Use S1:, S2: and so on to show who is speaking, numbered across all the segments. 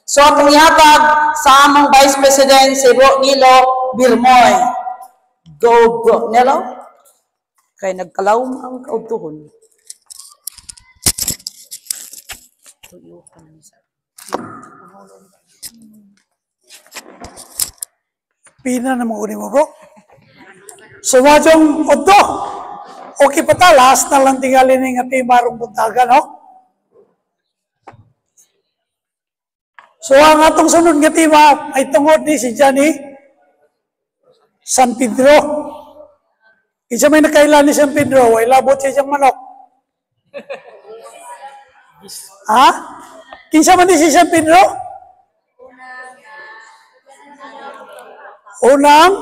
S1: So atong ihatag sa among Vice President si Nilo Birmoy. Go, Nelo. Kay nagkalawom ang kaugtuhon.
S2: Pina na mga mo, bro. So, wadyong udto. Okay pa talas na lang tingalin ng ating marong buntaga, no? So, ang atong sunod nga tima ay tungod ni si Johnny San Pedro. Isa may nakailan ni San Pedro, ay labot siya siyang manok. Ha? Kinsa man ni si San Pedro? Unang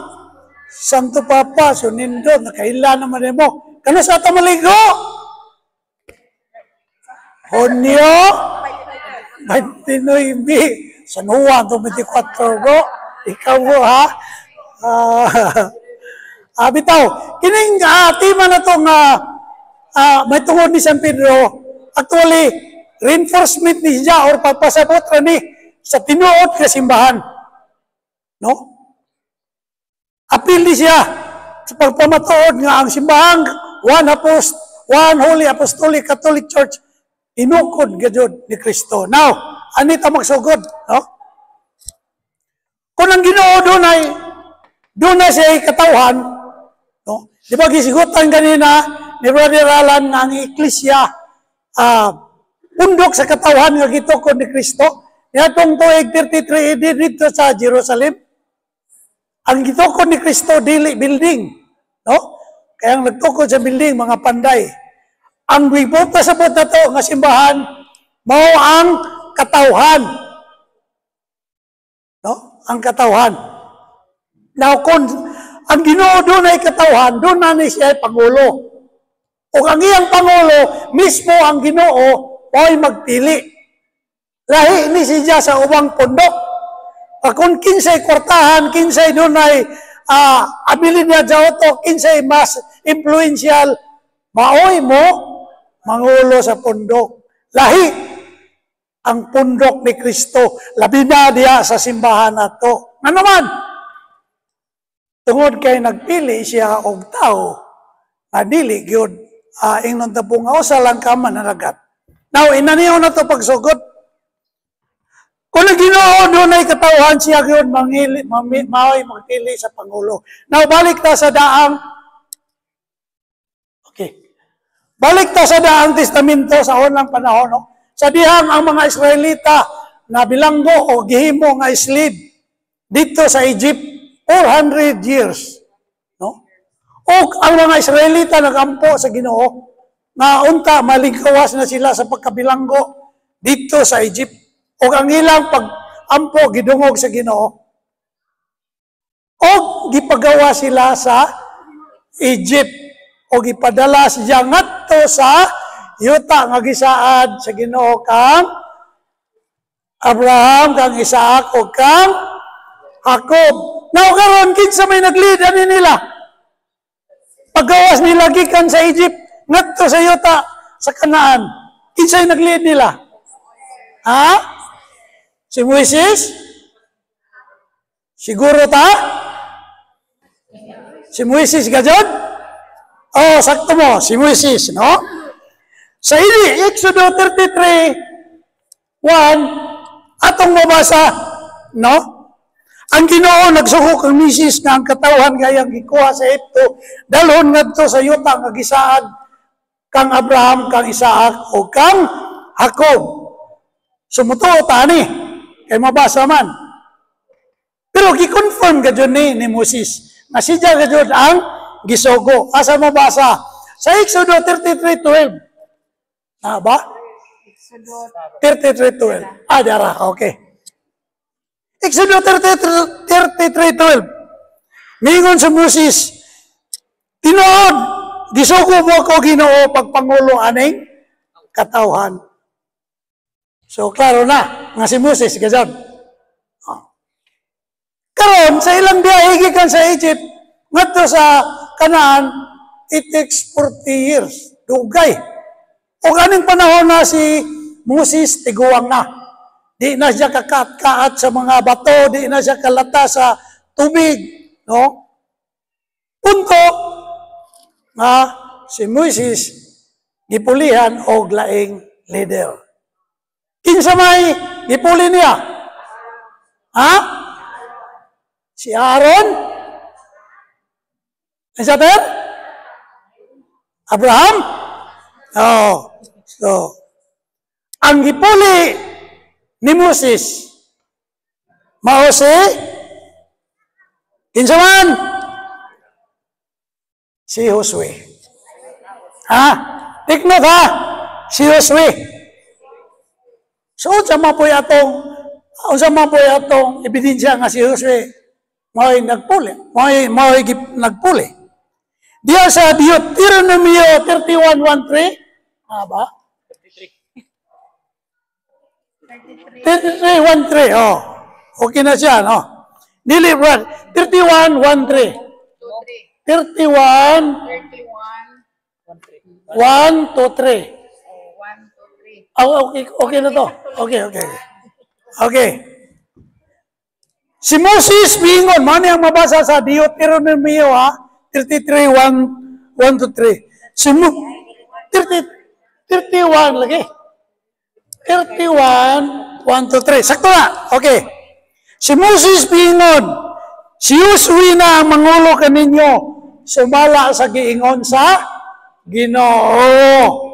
S2: Santo Papa, so nindot, nakailan naman mo. Kano sa ito maligo? Honyo, 29, San Juan, 24, bro. Ikaw mo, ha? Bitaw, kining tima na itong may tungod ni San Pedro, actually, reinforcement ni siya or pagpasabot ni sa tinuod na simbahan. No? Apil di siya sa pagpamatuod nga ang simbahan, one Holy Apostolic Catholic Church, inukod gajud ni Kristo. Now, anita magsugod, no? Kung ang Ginoo doon na siya katawhan, no? Di ba gisigutan kanina ni Brother Alan nga ang Eklisya, undok sa katawhan nga gitukod ni Kristo, niadtong tuig 33 AD dito sa Jerusalem. Ang gitukod ni Kristo dili building, no? Kaya ang nagtukod sa building mga panday. Ang gibuta sa buta to nga simbahan mao ang katawhan. No? Ang katawhan. Now kung ang Ginoo doon ay katawhan, doon na ni siya ay pangulo. O ang iyang pangulo, mismo ang Ginoo ay magpili. Lahi ni siya sa ubang pundok. Kung kinsay kwartahan, kinsay doon ay abilin niya sa auto, kinsay mas influential, maoy mo, mangulo sa pundok. Lahi ang pundok ni Kristo, labi na diya sa simbahan na to. Ano naman? Tungod kay nagpili siya og tao, dili gyud ingnon ta po nga usa lang ka mananagat. Now, inaniyo na to pagsugod. Kung ang Ginoo doon ay katawhan siya yun, maoy magpili sa Pangulo. Now, balik ta sa daang, balik ta sa daang testamento sa unang panahon, no? Sa dihang ang mga Israelita na bilanggo o gihimo nga slave dito sa Egypt, 400 years, no? O ang mga Israelita nagampo sa Ginoo, na unta maligkawas na sila sa pagkabilanggo dito sa Egypt. O ang ilang pag-ampo, gidungog sa Ginoo. O gipagawa sila sa Egypt. O gipadala siya ngadto sa yuta nga gisaad sa Ginoo kang Abraham, kang Isaac, o kang Jacob. Now karon kinsa may nag-lead ani nila? Paggawas nila gikan sa Egypt, ngadto sa yuta sa Kanaan. Kinsa may nag-lead nila? Ha? Si Moises? Siguro ta? Si Moises gajod? Oh, sakto mo, si Moises, no? Sa Exodo 33, 1, atong mabasa, no? Ang Ginoo nagsugok ang misis nga ang katawhan gayang gikuha sa Egypto, dalhon ngadto sa yuta nga gisaad kang Abraham, kang Isaac, o kang Jacob. Sumutuo ta ni. Kaya mabasa man. Pero gi-confirm gadyon ni Moses na siya gadyon ang gisugo. Asa mabasa? Sa Exodo 33:12. Ba? 33:12. Dara, okay. Exodo 33:12. Mingon sa Moses, tinuod, gisugo mo ako Ginoo pagpangulo aning katawhan. So, klaro na, nga si Moses, gazon. Karon sa ilang biyahe gikan sa Egypt, ngadto sa Kanaan, it takes 40 years. Dugay. O kaning panahon na si Moses, tiguang na. Di na siya kakaat-kaat sa mga bato, di na siya kalata sa tubig, no? Punto nga si Moises gipulihan og laing leader. Kinsa may gipuli niya? Ha? Si Aaron? Isa ter? Abraham? Oh. So, ang gipuli ni Moses mao si kinsa man? Si Josue. Ha? Take note ha? Si Josue. So, unsa man po'y atong ebidensya nga si Josue mao'y nagpuli. Mao'y nagpuli. Diya sa Deuteronomio 31:13, ba? 33:13, oh. Okay na siya, no? Dili, Brad. 31:13. 31, 1, 2, 3. Oh, okay na to. Okay. Si Moses bingon, man ang mabasa sa Deuteronomio 33, 1 to 3. 31 lagi. 31, 1 to 3. Sakto na. Okay. Si Moses bingon, si Josue na ang mangulo kaninyo, sumala sa giingon sa Ginoo.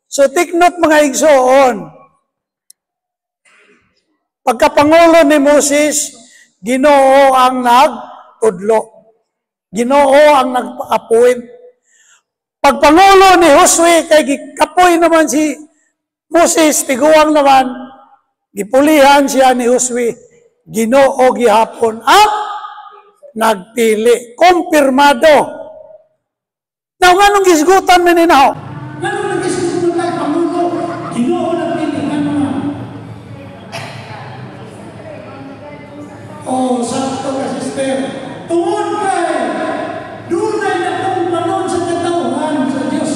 S2: So, take note mga igsoon. Pagkapangulo ni Moses, Ginoo ang nagtudlo. Ginoo ang nag-appoint. Pagpangulo ni Josue, kay kapoy naman si Moses, tiguang naman, gipulihan siya ni Josue, Ginoo gihapon ang nagpili. Kumpirmado. Now, anong gisgutan mo ninaho? Anong nagisgutan tayo, Pangulo? Ginoo nagpili. Ano nga? Oh, sakto ka, sister. Tungod kay, dunay na kong panon sa katauhan sa Diyos.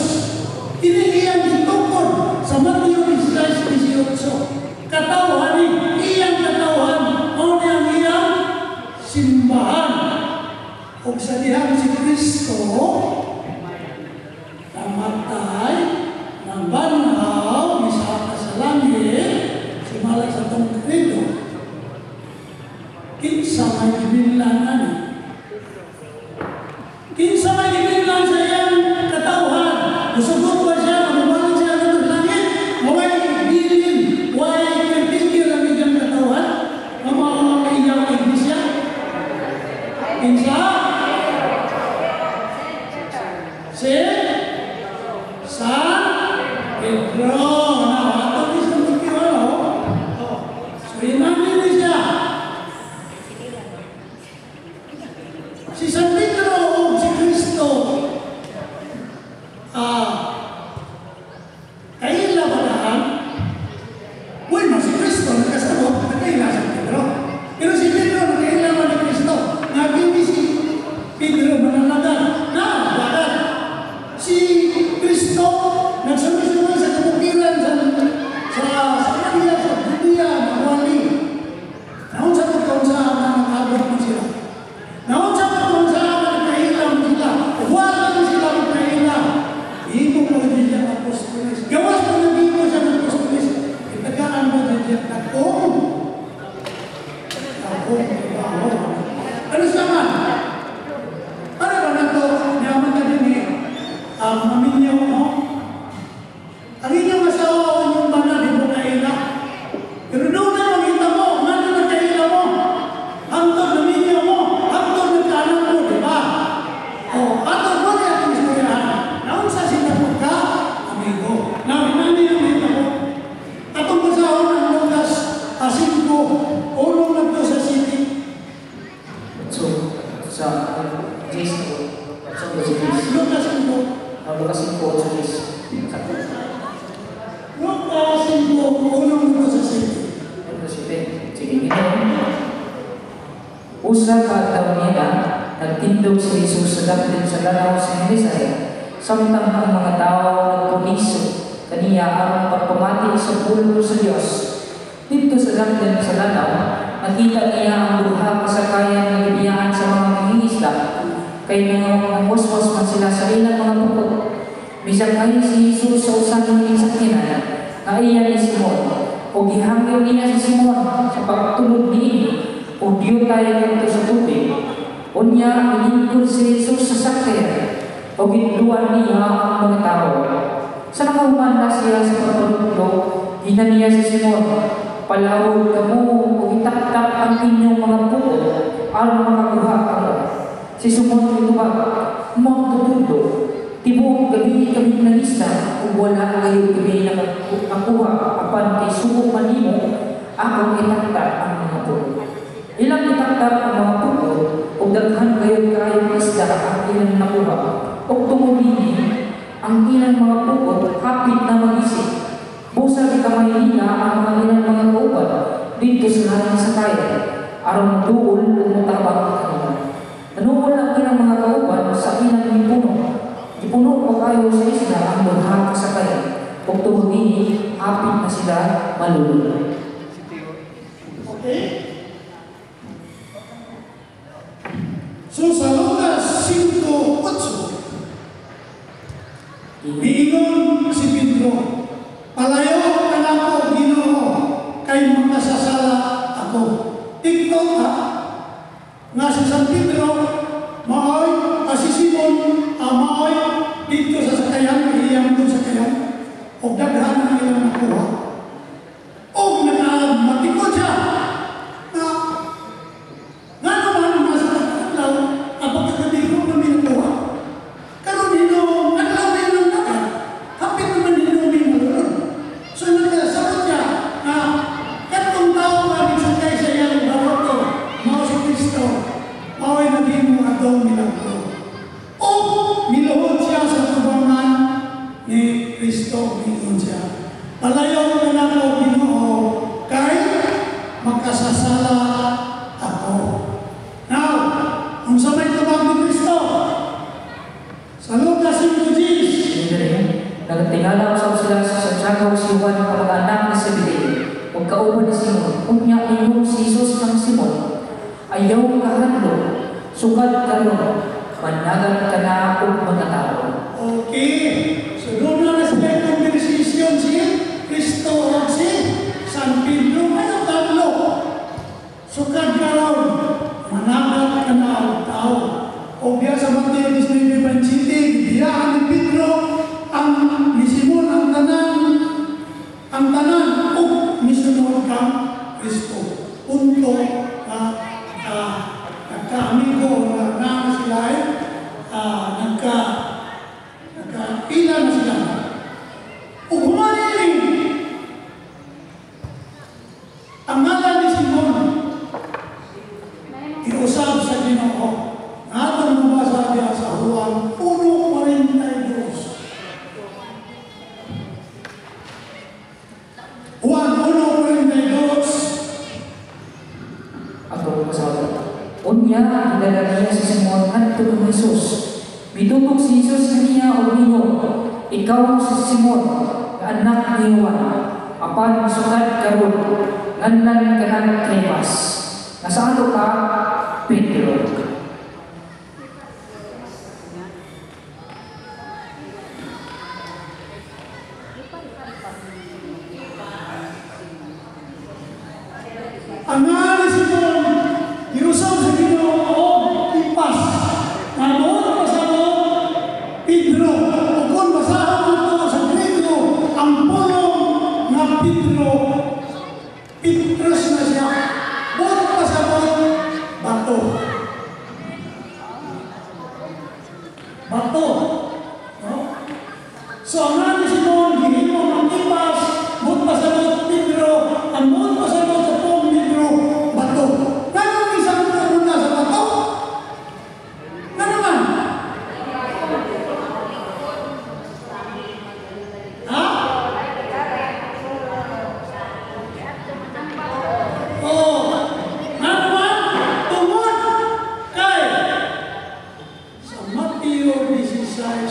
S2: Iyang gitukod sa Mateo 16:18. Katauhan iyang katauhan. O niyang iyang simbahan. O sa dihang si Kristo, namatay ng banhaw, misaka sa langit, sumala sa tong Kristo. Kinsa may giminlan Kinsa may giminlan sa iyang katauhan. Musugot ba siya, mamabalik siya ng langit? Huwag bilin, huwag kritikil ang iyang katauhan. Mamahal ang iyang iglesia. Kinsa? San Pedro. Nah, ato ni San Pedro. So, inamin ni siya. Si San Pedro o si Kristo, kaila ba daan? Bueno, si Kristo nagkasagot, nagkaila San Pedro. Pero si Pedro nagkaila ba ni Kristo? Naging si Pedro mananagan. Bakit? Si Kristo nagsabi-sabi sa kabukiran sa Samaria, sa Judea, Nawali. Naon sa pagkaon sa aman nag-abot mo sila. Naon sa pagkaon sa aman nagkahilang sila. Huwag sila nagkahilang. Ito mo din siya apostolis. Gawas mo na dito siya ng apostolis. Itagaan mo din siya kakong. Ano sa man? Para ba na ito? Naman na din maminyaw mo. Ang inyong asawa o inyong bana, di mo kaila. Pero doon na makita mo, ano na kaila mo? Hangtod na minyaw mo, hangtod na kanan mo, di ba? O, hangtod mo na ating istoryahan. Naon sa sinapot ka, amigo. Naminani ang hita mo. Atong basahon ang Lucas 5, ulong na to sa city.
S3: So, sa Cristo,
S2: Lucas 5.
S3: Lucas 5:8.
S2: Lucas 5, ulong na to sa city.
S3: Sige, usa ka taon niya, nagtindog si Jesus sa daplin sa dalaw sa Jerusalem, samtang ang mga tao nagpumiso kaniya ang pagpamati sa pulo sa Diyos. Dito Dito sa Dapden sa Lanaw, nakita niya ang duha kasakayan ng ibiyahan sa mga mangingisda, kay mga waswas man sila sa ilang mga bukod. Bisag kayo si Jesus sa usan ng sakyanan, na iya ni Simon, o gihangyo niya si Simon sa pagtulog niini, o diyo tayo dito sa tubig. Unya, iningkod si Jesus sa sakyanan, o gitluan niya ang mga tao. Sa nakahuman na siya sa pagtulog, ina niya si Simon, palawod ka mo o itaktak ang inyong mga bukod aron makakuha ka mo. Si Simon itubag, magtutundo, tibok gabi kami nangista kung wala kayo gabi na makuha apan kay subok manimo akong itaktak ang mga bukod. Ilang itaktak ang mga bukod o daghan kayo isda ang ilang nakuha o tumulini ang ilang mga bukod hapit na mag-isip. Busa di kamay nila ang mga ilang mga kauban dito sa lahat sa kaya aron doon umutabang kanila. Nanuol ang ilang mga kauban sa ilang ipuno. Ipuno pa kayo sa isla ang duha kasakayan. Kung tumulini, hapit na sila malulunod.
S2: Okay? So sa Lucas 5:8, miingon si Pedro, palayo ka na ko, Ginoo, kay makasasala ako. Ikaw ka, nga si San Pedro, maoy, si Simon, maoy, dito sa sakayan, iyang doon sa kayan, o daghan na ilang nakuha. O matikot siya, nga naman nasa pagkakalaw, ang pagkakadiro na minukuha. Karoon dito, adlaw na yun ang dagat, hapit naman dito may malulun. So nagkasabot niya na katong tao nga nagsakay sa iyang baroto, mao si Kristo, mao'y naging mga atong milagro. O miluhod siya sa tubangan ni Kristo, miluhod siya. Palayo ka na ko, Ginoo, kay makasasala ako. Now, kung sa may tubang ni Kristo, sa Lucas 5:10,
S3: Nagtingala usab sila sa Santiago si Juan kamag-anak ni Zebedeo ug kauban ni Simon. Unya ingon si Jesus kang Simon, ayaw kahadlo, sugad karon, managan ka na og mga tao.
S2: okay. So doon na sila conversation si Kristo o si San Pedro. Ano tatlo? Sugad karon, managan ka na og tao. O biya sa Mateo 19:20, biyaan ni Pedro ni Simon ang tanan o misunod kang Kristo. Punto na nagka-amigo na sila nagka-ila na sila. O humaniling ang ngalan ni Simon iusab sa Ginoo. Atong mabasa diya sa Juan 1:42. Juan 1:42.
S3: Ako kasabi. Unya idala niya si Simon adto kang Jesus. Mitutog si Jesus kaniya og ingon, ikaw si Simon, nga anak ni Juan. Apan sugad karon, nganlan ka ng Kepas. Nasalo ka, Pedro.
S2: Ang nga ni Simon, irusaw sa Ginoo o ipas. Namoon pa sa mo, Pedro. O kung basahan mo ito sa Grego, ang pulong na Pedro, Petrus na siya. Buot pa sa mo, bato. Bato. No? So ang nga ni Simon, hinimo ng ipas, buot pa sa mo, Pedro, ang buot pa sa mo sa Pedro, bato. Ganun isang muna sa bato? Nga naman? Ha? Oo. Nga naman? Tungod kay sa Mateo 16,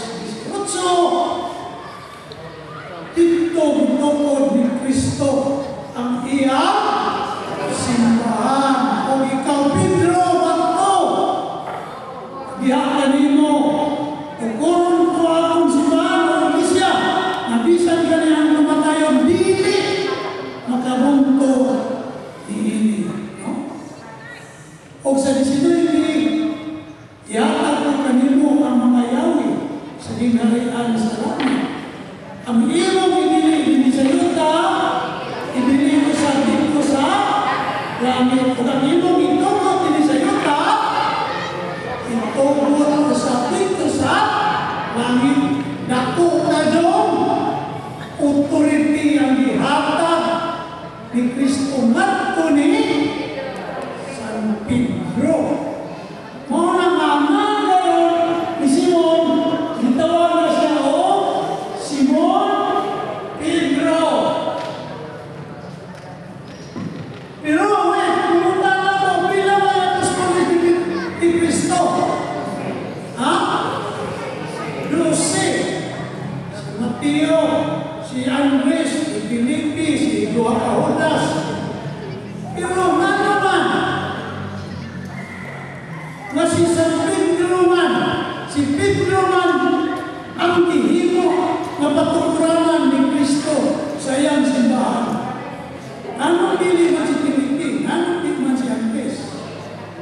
S2: hindi man si Timothy, hindi man si Andres.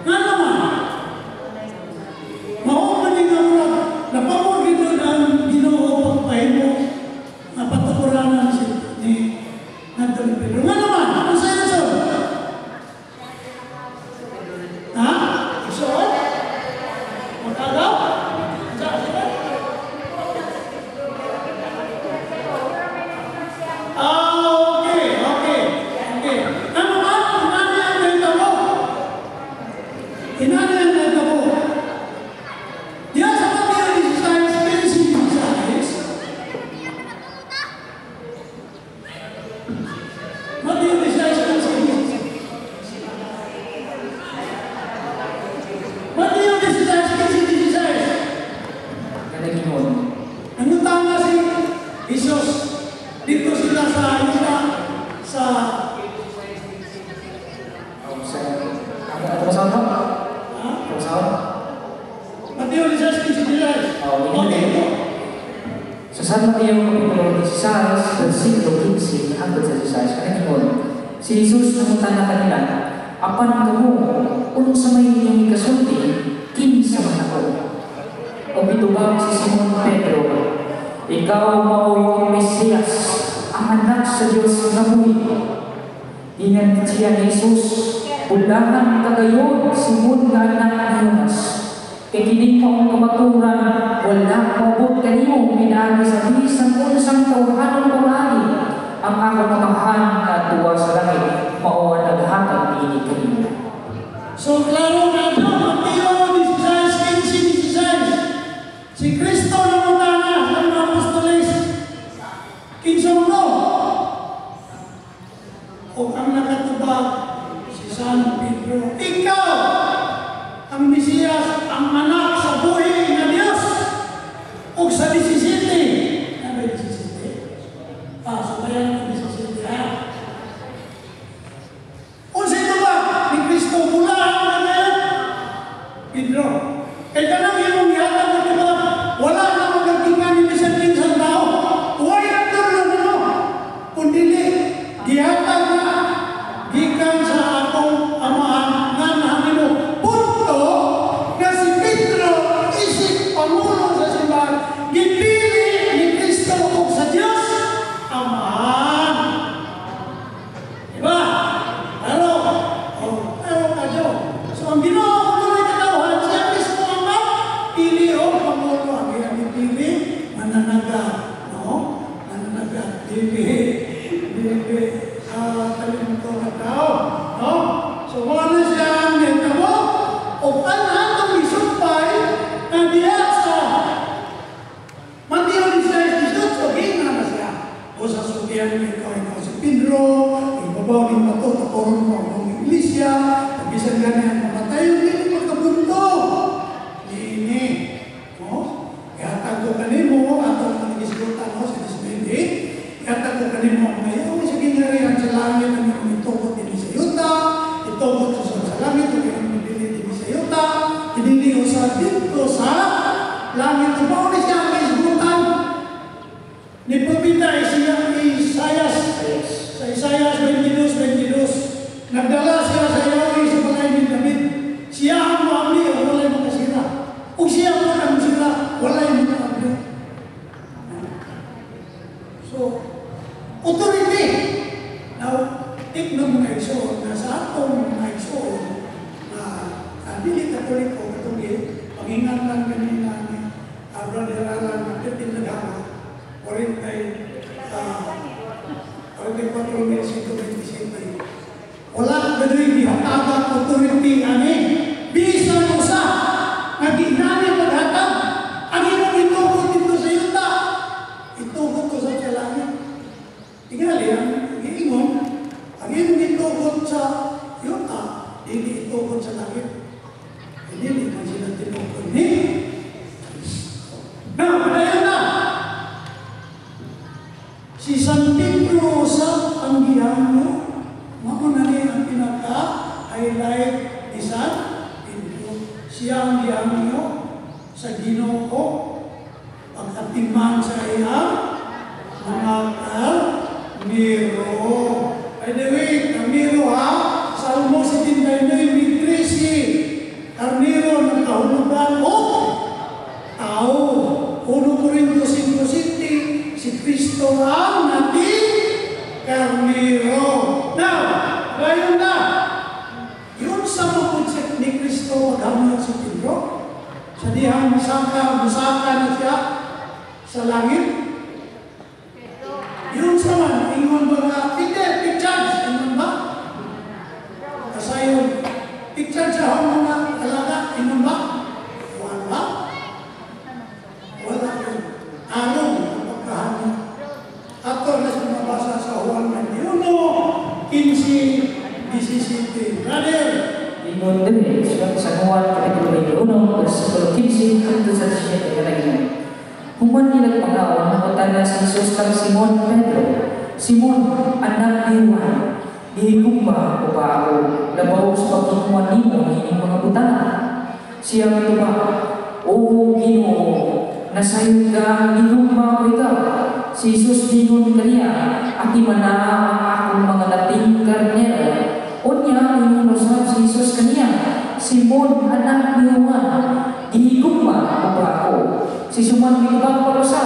S2: Nga naman, maumanin nga mula, napamor ito ang Ginoo pagpahimo na patapuranan ni Anthony Pedro. Nga naman, ano sa'yo so? Ha? So? Magkagaw? Okay. Ano ba? Inani ang benta mo. Inani ang benta mo. Diyan sa Matthew 16:15. Matthew 16:15. Matthew 16:16.
S3: Kada Ginoo.
S2: Ano tama si Jesus? Dito sila sa isla sa Mateo 16:16.
S3: Sa San Mateo Kapitulo 16, versikulo 15 hanggang sa 16, kada Ginoo. Si Jesus nangutan na kanila, apan kamo, kung sa may inyong ikasulti, kinsa man ako. O bitubag si Simon Pedro, ikaw mao yung Mesiyas, ang anak sa Diyos na buhi. Ingat siya ni Jesus, ulahan kagayon, Simon nga anak ni Jonas. Kay kining maong kamaturan, wala mabot kanimo, pinagi sa bisang unsang tawhanong pamali. Ang ako kamahan na tuwa sa langit, mauwan naghatag ini kanimo.
S2: So, klaro na ito, Mateo 16:16. Si Kristo na mutana sa mga apostoles. Kinsong mo? O ang nakatubag, si San Pedro. Ikaw, ang Mesiyas, ang anak sa buhay na Diyos. O sa 17. Ano yung 17? Sabayan ang 17. O sa ito ba? Ni Kristo mula ang mga Pedro. Kaya tanong yung ihatag na diba? Wala na magagtingan ni Bisan Kinsang tao. Huwag ang tulong mo. Kundili, gihatag na gikan sa akong amahan nga namin mo. Punto na si Pedro isip pangulo sa simbahan. Gipili ni Kristo o sa Diyos amahan. Diba? Pero kadyo. So ang Ginoo ko na katawhan, siya mismo ang pili o pangulo ang ipili, mananaga. No? Mananaga. Kalimuto na tao. No? So wala siya ang neta mo. O panatong isumpay na diya sa Mateo 16:18. Okay na siya. O sa sugyan ni ikaw si Pedro, ibabaw ni Mato, taporon mo ang iglesia, bisan ganyan mamatayo, hindi magkabunto. Ini. No? Ihatag ko kanimo, atong manigisgutan no, sa 18. Ihatag ko kanimo ang ngayon, sa ginarihan sa langit, ang iyong itubot din sa yuta, itubot sa langit, ang iyong pinili din sa yuta, pinili sa dito sa langit. Ibaw na siya ang isgutan. Ni Pupita Isaias, sa Isaias 22:22, nagdala siya sa Yahweh sa balay ni David. Siya ang maamli o walay makasira. O siya ang walang sira, walay makasira. So, authority. Now, take na mga igsoon na sa atong mga igsoon na dili Katoliko, katulid, panghingan lang kanina ni Brother Alan na 15 na dama, 44 minutes ito, 27. Wala ka doon dihatagak authority ani. Bisa mo sa nag-inani maghatag. Ang iyong itubot dito sa yuta. Itubot ko sa langit. Tingali ang iingon. Ang iyong itubot sa yuta, hindi itubot sa langit. Hindi man sila tinubot ni Kristo. Now, padayon na. Si San Pedro sa anggihan mo, mauna niya ang pinaka-highlight ni San Pedro. Siya ang gihan niyo sa Ginoo, pagkatiman sa iyang mga kalmiro. By the way, kalmiro Kristo paghamon si Pedro. Sa dihang musaka na siya sa langit. Yun sa man, ingon ba nga, picture, ingon ba? Kasayon, picture sa mga alaga, ingon ba? Wala. Wala yun. Anong pagkahanin? Ato na sa mabasa sa Juan 21, 15-17. Brother!
S3: Ingon din surat sa Juan Kapitulo 21, versikulo 15 hanggang sa 17 kanagin. Human nilang pag-aon na utana si Jesus kang Simon Pedro. Simon, anak ni Juan, dihigumba o ba ako labaw sa pagkukuha nimo ng inyong mga butana. Siya ituba, O Ginoo, nasayon ka, gigumba ko ikaw. Si Jesus dingon kaniya, ati manaa ang akong mga lating karnero. Unya, inyong usap si Jesus kaniya, Simon, anak ni Juan, gihigumba o ba ako? Si Simon mitubang parusa,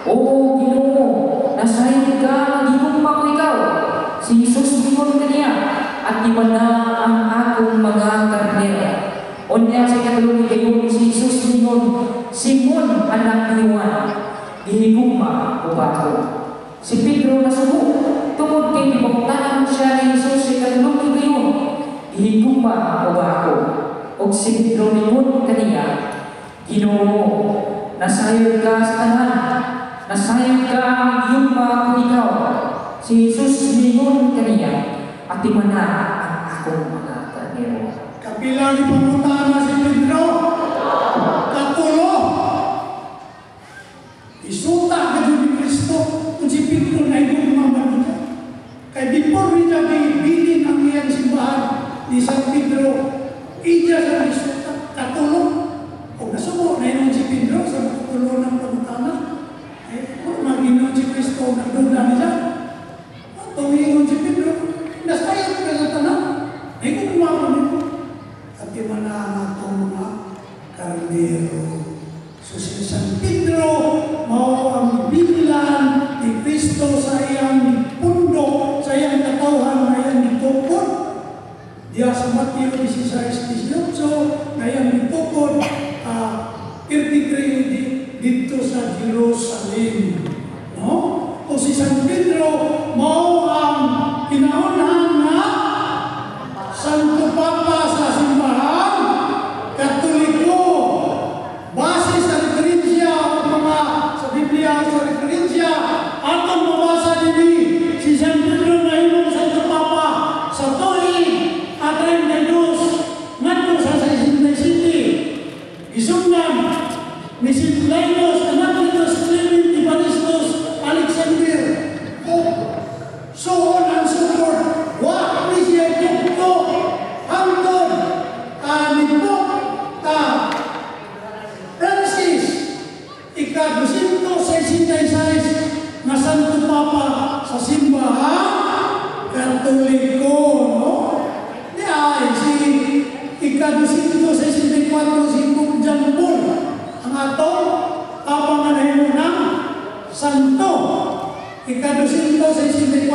S3: O Ginoo, nasayon ka, gigumba ko ikaw. Si Jesus dingon kaniya, ati manaa ang akong mga karnero. Unya, sa katulong gayon si Jesus dingon, Simon, anak ni Juan, gihigumba o ba ako? Si Pedro nasubo, tungod kay gibangtanan siya ni Jesus sa katulong gayon, gihigumba o ba ako? O si Pedro ningon kaniya, Ginoo, nasayon ka sa tanan, nasayon ka gihigumba ko ikaw. Si Jesus ningon kaniya, ati mana ang akong mga karnero.
S2: Kapila ni pangutana si Pedro, katulo. Isuta ka ni Kristo kung si Pedro na igumamano niya. Kaya before niya bilin ang iyang simbahan ni San Pedro, iya sa isuta, katulo. Kung nasubo na yun si Pedro sa katulo ng pangutana, kung mag-inon si Kristo, nagduda niya. Tumingon si Pedro, nasayang ka sa tanan, ay gumamano niya. At imanaan atong mga karnero. So si San Pedro, mao ang bilan ni Kristo sa iyang pundo, sa iyang katawhan na iyang nitukod. Diya sa Mateo 16:18, na iyang nitukod, 33 dito sa Jerusalem. No? O si San Pedro, mao ang kinaunahan na Santo Papa sa simbahan Katoliko. Base sa referensya mga sa Biblia sa referensya atong mabasa dinhi si San Pedro na imong Santo Papa sa tuig at 32 ngadto sa 67. Isungdan ni si Linus anak nito si Clement Evaristus Alexander. So on and so forth. Wa ni siya dito hangtod nito Francis ika-266 na Santo Papa sa simbahan Katoliko, no? Di ay si ika-264 si Pope John Paul ang atong Papa nga nahimunang Santo. Ika-264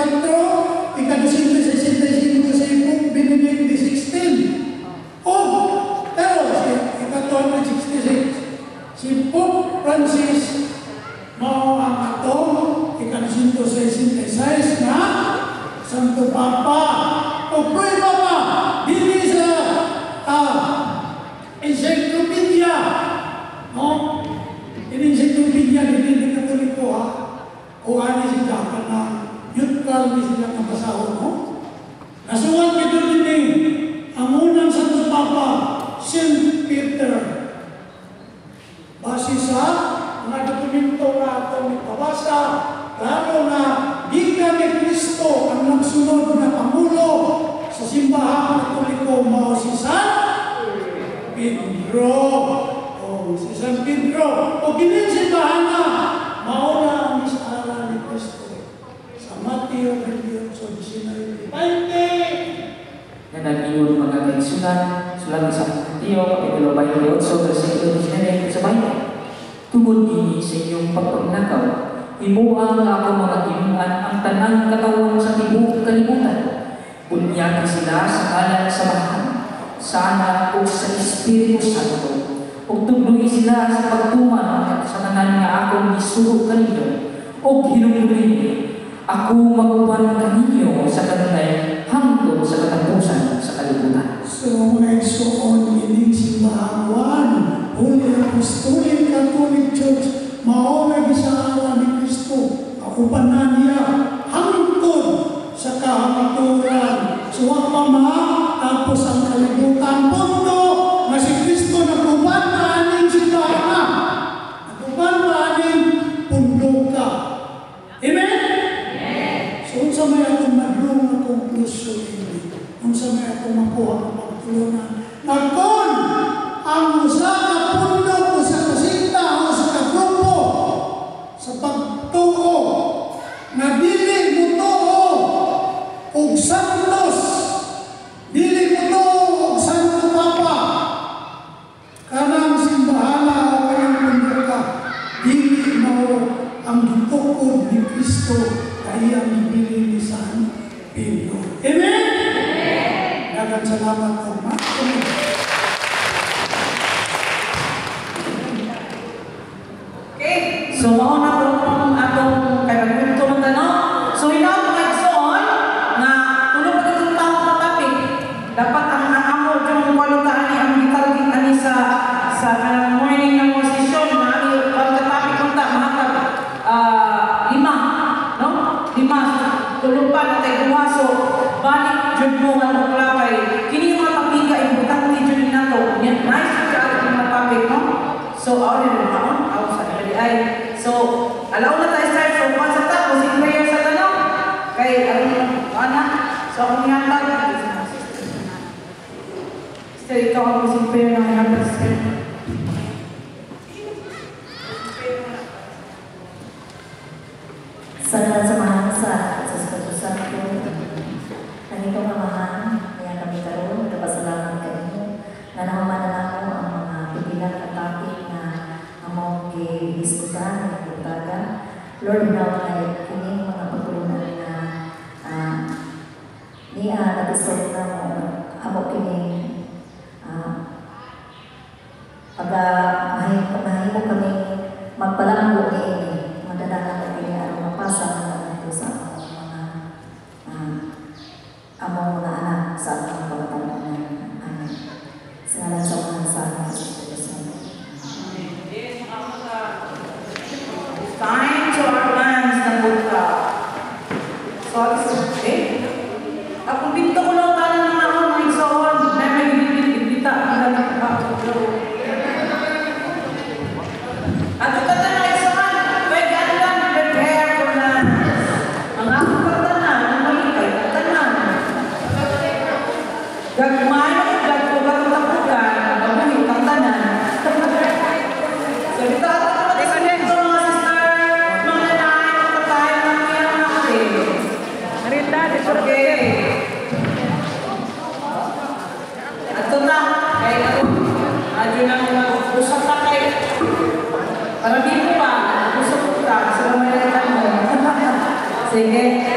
S2: ika-265 si Pope Benedict XVI. Pero ika-266 si Pope Francis mao ang atong ika-266 na Santo Papa. O prueba pa dili sa encyclopedia, no? Ini encyclopedia dili Katoliko, ha? O ani sila na neutral ni sila mabasahon, no? Nasuwat ito din ang unang Santo Papa, St. Peter. Base sa mga dokumento na itong ipabasa, lalo na gikan ni Kristo ang nagsunod na Pangulo sa simbahan Katoliko, mao si San Pedro. Si San Pedro. O kinin simbahan na, mao na ang misala ni Kristo. Sa Mateo 28:19.
S3: Na nag-iyon mga kaigsunan, sulat sa Mateo, Kapitulo 28, versikulo 19 sa Bible. Tungod ini sa inyong pagpagnakaw, himuang ako mga tinuan ang tanang katawan sa tibok kalibutan. Bunyagi sila sa kalan sa bahan. sa Anak o sa Espiritu Santo. Ug tuglugi sila sa pagtuman sa tanan nga akong gisugo kaninyo ug hinumdumi. Ako maguban kaninyo sa kanunay hangtod sa katapusan sa kalibutan.
S2: So, mga igsoon, ining simbahang Juan, Holy Apostolic Catholic Church, mao'y gisaawa ni Kristo, kauban na niya, hangtod sa kahangturan. So, ang Ama, tapos ang kalibutan, punto, na si Kristo naguban na aning simbahan, naguban na aning pundo ka. Amen? So, sa may akong madrong na konklusyon ini, sa may akong makuha ng pagtulunan, nagkon ang usa ka pundo o sa kasinta o sa kagrupo sa pagtuo na dili mo tuo og santos, dili mo tuo og santo papa, kanang simbahan o kanang pundo ka, dili mo ang gitukod ni Kristo kaya ang ibili ni San Pedro. Amen? Dagang salamat po.
S1: Okay, so mauna po atong kaibagunto ng tanong. So hinaw mga igsoon na tulog pa itong taong matapik. Dapat ang amo yung kwalitaan ni ang gitargit ani sa morning ng mga sesyon na ang pagkatapik kung mahatag 5 tulog pa na tayo gumaso balik jud mo ang klapay kini mga tapiga importante jud nato yan nice ka ang mga topic no so all in one sa ay so alaw na tayo start so once at tapos in prayer sa tanong kay ana so ang niyatag stay ito ako sa prayer ng niyatag
S4: Salamat sa mahal sa Espiritu Santo. Nandito kamahan, kaya kami karoon, nagpasalamat kayo na namamanala mo ang mga pipilang at topic na among i-diskutan at itaga. Lord, now ay kini mga pagtulunan na niya natisod na mo amo kini mahimo kami magpalambo ni madadala ko kini aron mapasa na ito sa among mga anak sa among pagtulunan. Amen. Sa ngalan sa mga sa
S1: time to our plans ng buka. So, akong pinto ko lang tayo ng mga mga igsoon. May bibita. At ito na mga igsoon, pwede lang prepare ko na ang akong pagtanan, ang malikay, pagtanan. Gagmay, gagpugan, tapugan, gabuhin, pagtanan. So, dito ako okay. Ato na. Ay, ako. Adyo na mag-usap pa kayo. Para di mo pa. Usap ko ka. Sa mga mo. Sige.